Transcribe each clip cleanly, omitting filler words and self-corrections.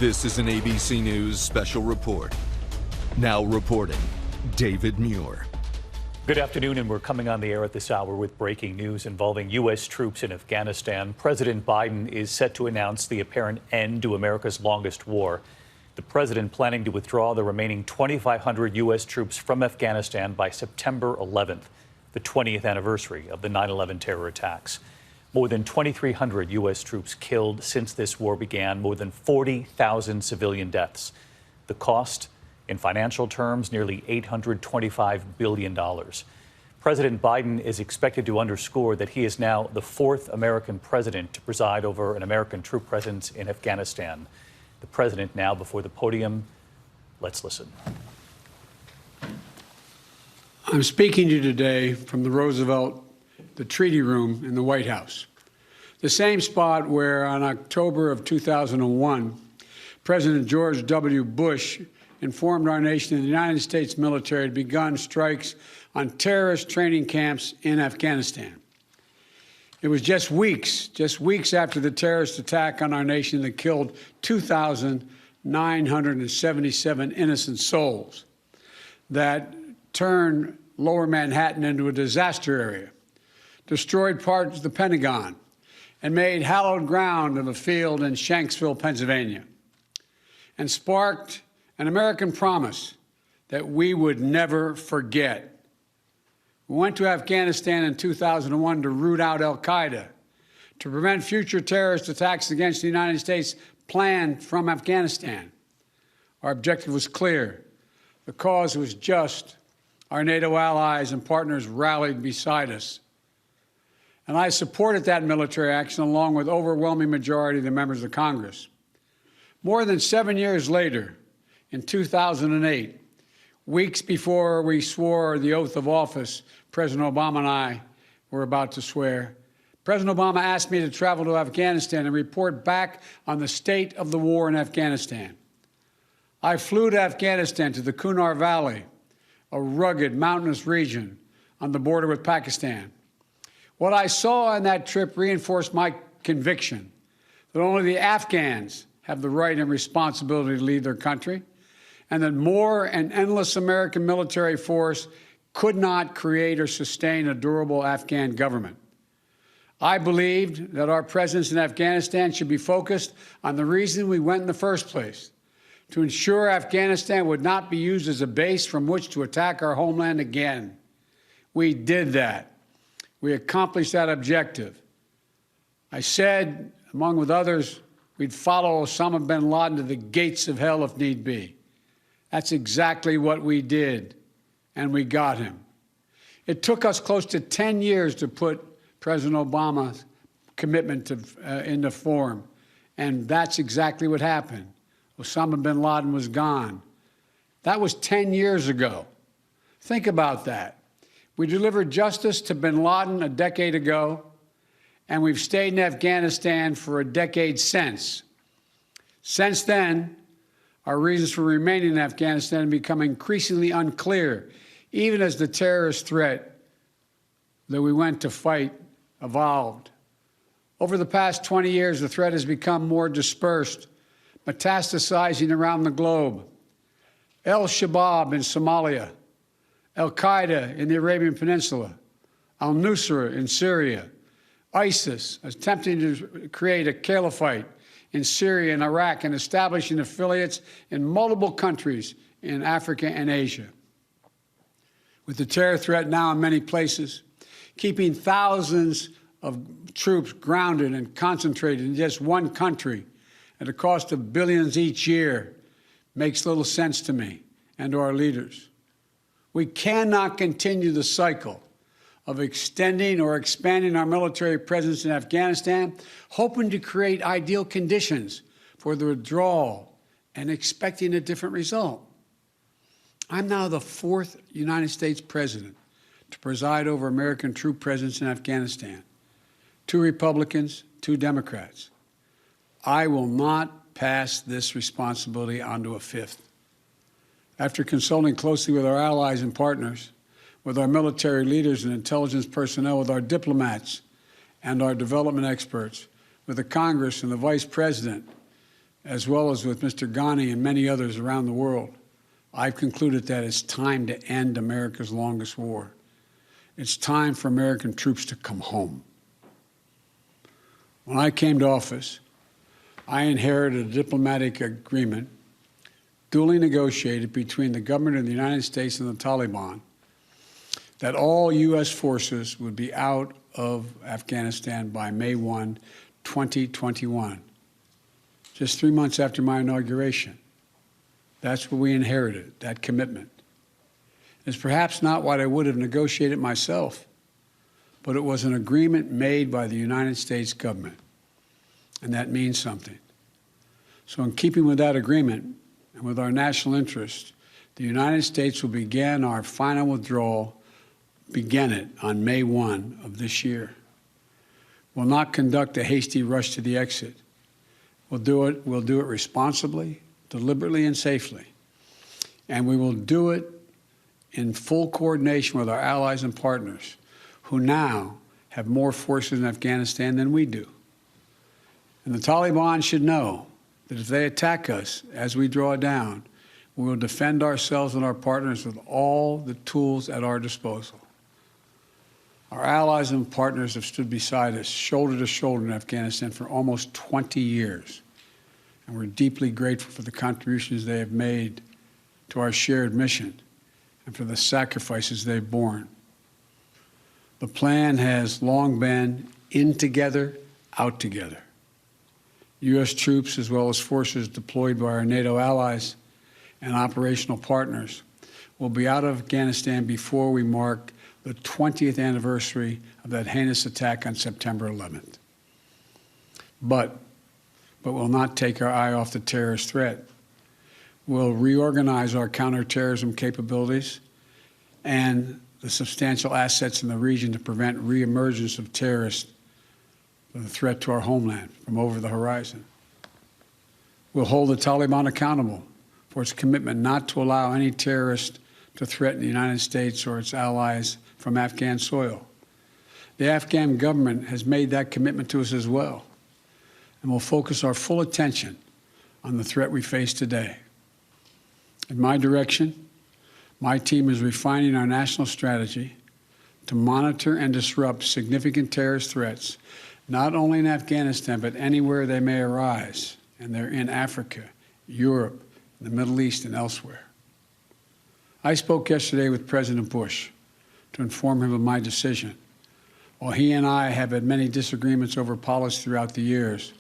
This is an ABC News special report. Now reporting, David Muir. Good afternoon, and we're coming on the air at this hour with breaking news involving U.S. troops in Afghanistan. President Biden is set to announce the apparent end to America's longest war. The president planning to withdraw the remaining 2,500 U.S. troops from Afghanistan by September 11th, the 20th anniversary of the 9/11 terror attacks. More than 2,300 U.S. troops killed since this war began, more than 40,000 civilian deaths. The cost, in financial terms, nearly $825 billion. President Biden is expected to underscore that he is now the fourth American president to preside over an American troop presence in Afghanistan. The president now before the podium. Let's listen. I'm speaking to you today from the Roosevelt, the Treaty Room in the White House, the same spot where on October of 2001, President George W. Bush informed our nation that the United States military had begun strikes on terrorist training camps in Afghanistan. It was just weeks after the terrorist attack on our nation that killed 2,977 innocent souls, that turned Lower Manhattan into a disaster area, destroyed parts of the Pentagon, and made hallowed ground of a field in Shanksville, Pennsylvania, and sparked an American promise that we would never forget. We went to Afghanistan in 2001 to root out al-Qaeda, to prevent future terrorist attacks against the United States planned from Afghanistan. Our objective was clear. The cause was just. Our NATO allies and partners rallied beside us. And I supported that military action along with overwhelming majority of the members of Congress. More than 7 years later, in 2008, weeks before we swore the oath of office, President Obama and I were about to swear, President Obama asked me to travel to Afghanistan and report back on the state of the war in Afghanistan. I flew to Afghanistan, to the Kunar Valley, a rugged mountainous region on the border with Pakistan. What I saw on that trip reinforced my conviction that only the Afghans have the right and responsibility to lead their country, and that more and endless American military force could not create or sustain a durable Afghan government. I believed that our presence in Afghanistan should be focused on the reason we went in the first place, to ensure Afghanistan would not be used as a base from which to attack our homeland again. We did that. We accomplished that objective. I said, among with others, we'd follow Osama bin Laden to the gates of hell if need be. That's exactly what we did, and we got him. It took us close to 10 years to put President Obama's commitment into form, and that's exactly what happened. Osama bin Laden was gone. That was 10 years ago. Think about that. We delivered justice to bin Laden a decade ago, and we've stayed in Afghanistan for a decade since. Since then, our reasons for remaining in Afghanistan have become increasingly unclear, even as the terrorist threat that we went to fight evolved. Over the past 20 years, the threat has become more dispersed, metastasizing around the globe. Al-Shabaab in Somalia, al-Qaeda in the Arabian Peninsula, al-Nusra in Syria, ISIS attempting to create a caliphate in Syria and Iraq, and establishing affiliates in multiple countries in Africa and Asia. With the terror threat now in many places, keeping thousands of troops grounded and concentrated in just one country at a cost of billions each year makes little sense to me and to our leaders. We cannot continue the cycle of extending or expanding our military presence in Afghanistan, hoping to create ideal conditions for the withdrawal and expecting a different result. I'm now the fourth United States president to preside over American troop presence in Afghanistan. 2 Republicans, 2 Democrats. I will not pass this responsibility on to a fifth. After consulting closely with our allies and partners, with our military leaders and intelligence personnel, with our diplomats and our development experts, with the Congress and the Vice President, as well as with Mr. Ghani and many others around the world, I've concluded that it's time to end America's longest war. It's time for American troops to come home. When I came to office, I inherited a diplomatic agreement duly negotiated between the government of the United States and the Taliban that all U.S. forces would be out of Afghanistan by May 1, 2021, just 3 months after my inauguration. That's what we inherited, that commitment. It's perhaps not what I would have negotiated myself, but it was an agreement made by the United States government, and that means something. So in keeping with that agreement and with our national interest, the United States will begin our final withdrawal, begin it on May 1 of this year. We'll not conduct a hasty rush to the exit. We'll do it responsibly, deliberately, and safely. And we will do it in full coordination with our allies and partners, who now have more forces in Afghanistan than we do. And the Taliban should know that if they attack us as we draw down, we will defend ourselves and our partners with all the tools at our disposal. Our allies and partners have stood beside us, shoulder to shoulder in Afghanistan for almost 20 years. And we're deeply grateful for the contributions they have made to our shared mission and for the sacrifices they've borne. The plan has long been in together, out together. U.S. troops, as well as forces deployed by our NATO allies and operational partners, will be out of Afghanistan before we mark the 20th anniversary of that heinous attack on September 11th. But we'll not take our eye off the terrorist threat. We'll reorganize our counterterrorism capabilities and the substantial assets in the region to prevent reemergence of terrorists, the threat to our homeland from over the horizon. We'll hold the Taliban accountable for its commitment not to allow any terrorist to threaten the United States or its allies from Afghan soil. The Afghan government has made that commitment to us as well, and we'll focus our full attention on the threat we face today. In my direction, my team is refining our national strategy to monitor and disrupt significant terrorist threats, not only in Afghanistan, but anywhere they may arise, and they're in Africa, Europe, the Middle East, and elsewhere. I spoke yesterday with President Bush to inform him of my decision. While he and I have had many disagreements over policy throughout the years,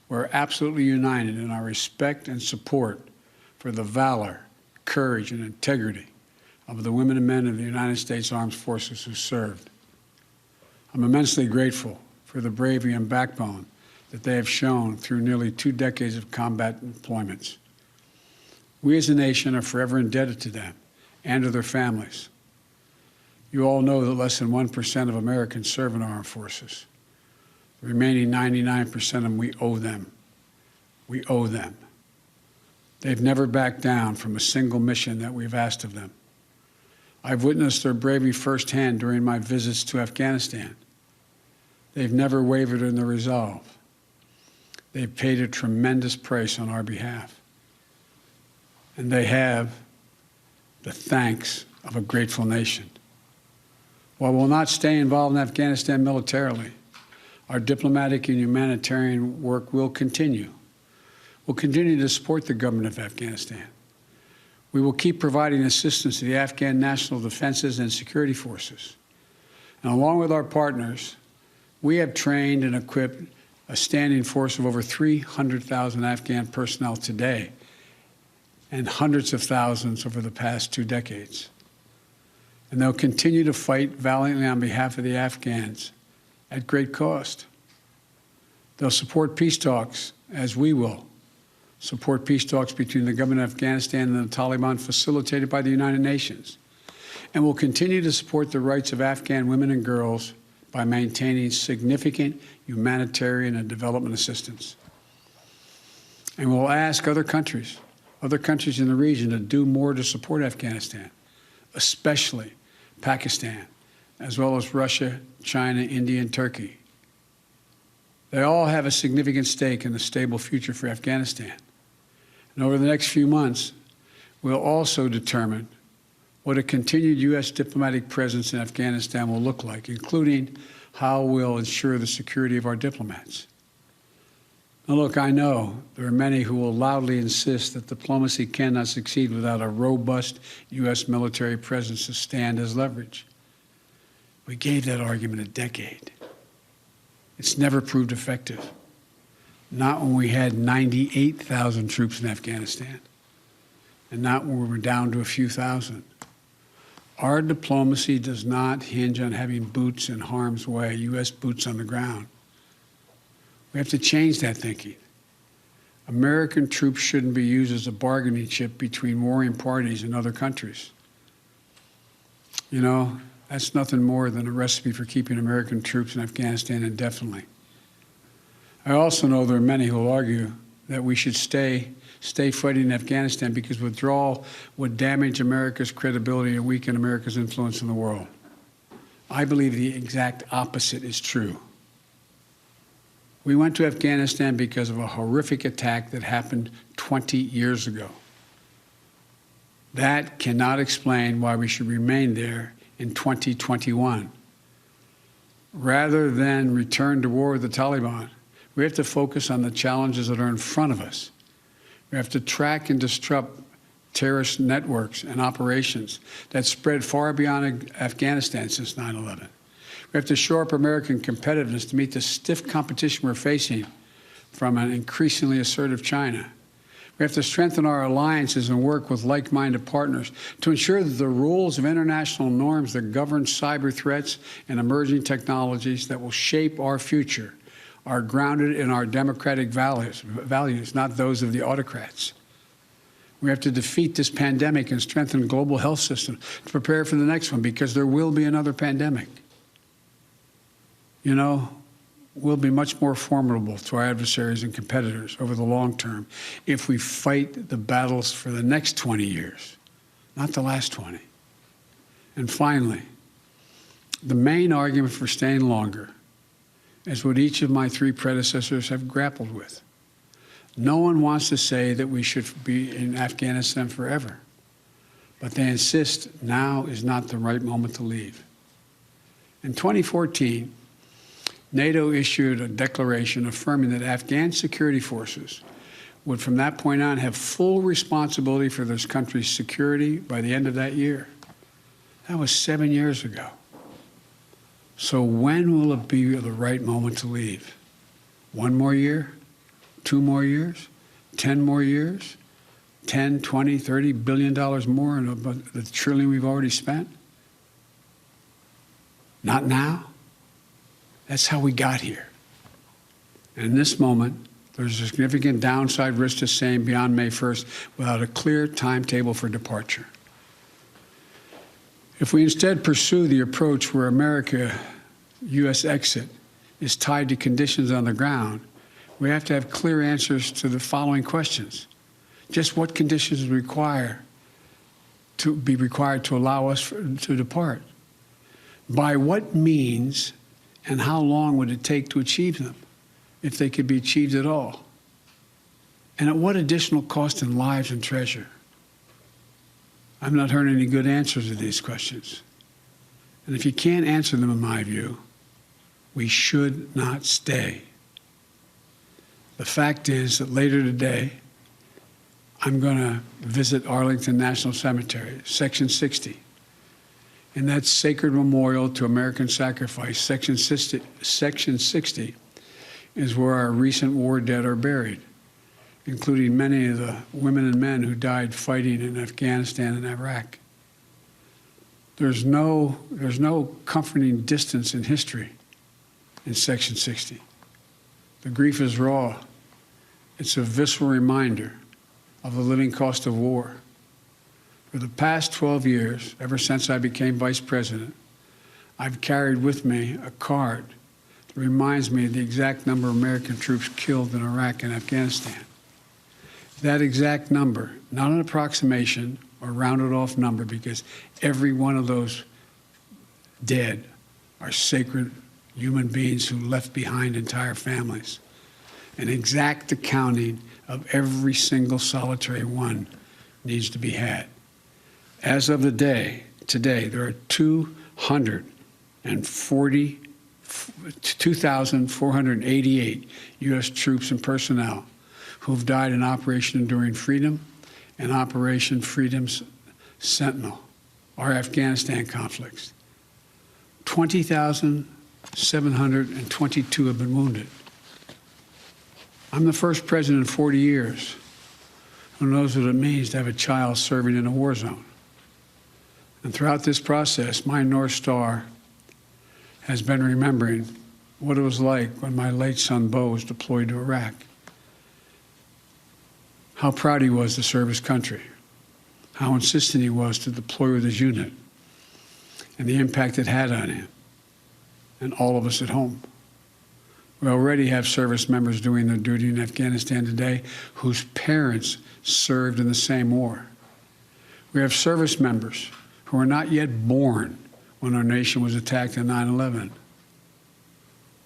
we're absolutely united in our respect and support for the valor, courage, and integrity of the women and men of the United States Armed Forces who served. I'm immensely grateful for the bravery and backbone that they have shown through nearly 2 decades of combat deployments. We as a nation are forever indebted to them and to their families. You all know that less than 1% of Americans serve in our armed forces. The remaining 99% of them, we owe them. We owe them. They've never backed down from a single mission that we've asked of them. I've witnessed their bravery firsthand during my visits to Afghanistan. They've never wavered in their resolve. They've paid a tremendous price on our behalf. And they have the thanks of a grateful nation. While we'll not stay involved in Afghanistan militarily, our diplomatic and humanitarian work will continue. We'll continue to support the government of Afghanistan. We will keep providing assistance to the Afghan national defenses and security forces. And along with our partners, we have trained and equipped a standing force of over 300,000 Afghan personnel today and hundreds of thousands over the past 2 decades. And they'll continue to fight valiantly on behalf of the Afghans at great cost. They'll support peace talks, as we will support peace talks between the government of Afghanistan and the Taliban facilitated by the United Nations. And we'll continue to support the rights of Afghan women and girls by maintaining significant humanitarian and development assistance. And we'll ask other countries in the region to do more to support Afghanistan, especially Pakistan, as well as Russia, China, India, and Turkey. They all have a significant stake in the stable future for Afghanistan. And over the next few months, we'll also determine what a continued U.S. diplomatic presence in Afghanistan will look like, including how we'll ensure the security of our diplomats. Now, look, I know there are many who will loudly insist that diplomacy cannot succeed without a robust U.S. military presence to stand as leverage. We gave that argument a decade. It's never proved effective. Not when we had 98,000 troops in Afghanistan, and not when we were down to a few thousand. Our diplomacy does not hinge on having boots in harm's way, U.S. boots on the ground. We have to change that thinking. American troops shouldn't be used as a bargaining chip between warring parties and other countries. You know, that's nothing more than a recipe for keeping American troops in Afghanistan indefinitely. I also know there are many who will argue that we should stay fighting in Afghanistan because withdrawal would damage America's credibility and weaken America's influence in the world. I believe the exact opposite is true. We went to Afghanistan because of a horrific attack that happened 20 years ago. That cannot explain why we should remain there in 2021. Rather than return to war with the Taliban, we have to focus on the challenges that are in front of us. We have to track and disrupt terrorist networks and operations that spread far beyond Afghanistan since 9/11. We have to shore up American competitiveness to meet the stiff competition we're facing from an increasingly assertive China. We have to strengthen our alliances and work with like-minded partners to ensure that the rules of international norms that govern cyber threats and emerging technologies that will shape our future are grounded in our democratic values, not those of the autocrats. We have to defeat this pandemic and strengthen the global health system to prepare for the next one, because there will be another pandemic. You know, we'll be much more formidable to our adversaries and competitors over the long term if we fight the battles for the next 20 years, not the last 20. And finally, the main argument for staying longer is what each of my three predecessors have grappled with. No one wants to say that we should be in Afghanistan forever, but they insist now is not the right moment to leave. In 2014, NATO issued a declaration affirming that Afghan security forces would from that point on have full responsibility for this country's security by the end of that year. That was 7 years ago. So when will it be the right moment to leave? 1 more year? 2 more years? 10 more years? 10, 20, $30 billion more than the trillion we've already spent? Not now? That's how we got here. And in this moment, there's a significant downside risk to staying beyond May 1st without a clear timetable for departure. If we instead pursue the approach where U.S. exit is tied to conditions on the ground, we have to have clear answers to the following questions. Just what conditions be required to allow us to depart? By what means and how long would it take to achieve them, if they could be achieved at all? And at what additional cost in lives and treasure? I've not heard any good answers to these questions. And if you can't answer them, in my view, we should not stay. The fact is that later today, I'm going to visit Arlington National Cemetery, Section 60. In that sacred memorial to American sacrifice, Section 60 is where our recent war dead are buried, including many of the women and men who died fighting in Afghanistan and Iraq. There's no comforting distance in history in Section 60. The grief is raw. It's a visceral reminder of the living cost of war. For the past 12 years, ever since I became vice president, I've carried with me a card that reminds me of the exact number of American troops killed in Iraq and Afghanistan. That exact number, not an approximation or rounded off number, because every one of those dead are sacred human beings who left behind entire families. An exact accounting of every single solitary one needs to be had. As of the day, today, there are 2,488 U.S. troops and personnel who have died in Operation Enduring Freedom and Operation Freedom's Sentinel, our Afghanistan conflicts. 20,722 have been wounded. I'm the first president in 40 years who knows what it means to have a child serving in a war zone. And throughout this process, my North Star has been remembering what it was like when my late son, Bo, was deployed to Iraq. How proud he was to serve his country, how insistent he was to deploy with his unit, and the impact it had on him and all of us at home. We already have service members doing their duty in Afghanistan today whose parents served in the same war. We have service members who were not yet born when our nation was attacked on 9/11.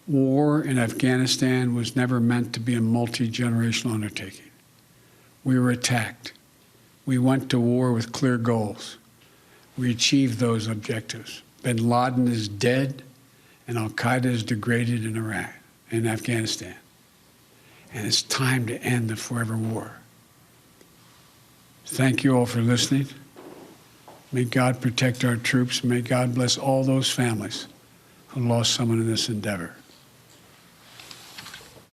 War in Afghanistan was never meant to be a multi-generational undertaking. We were attacked. We went to war with clear goals. We achieved those objectives. Bin Laden is dead, and al-Qaeda is degraded in Iraq, in Afghanistan. And it's time to end the forever war. Thank you all for listening. May God protect our troops. May God bless all those families who lost someone in this endeavor.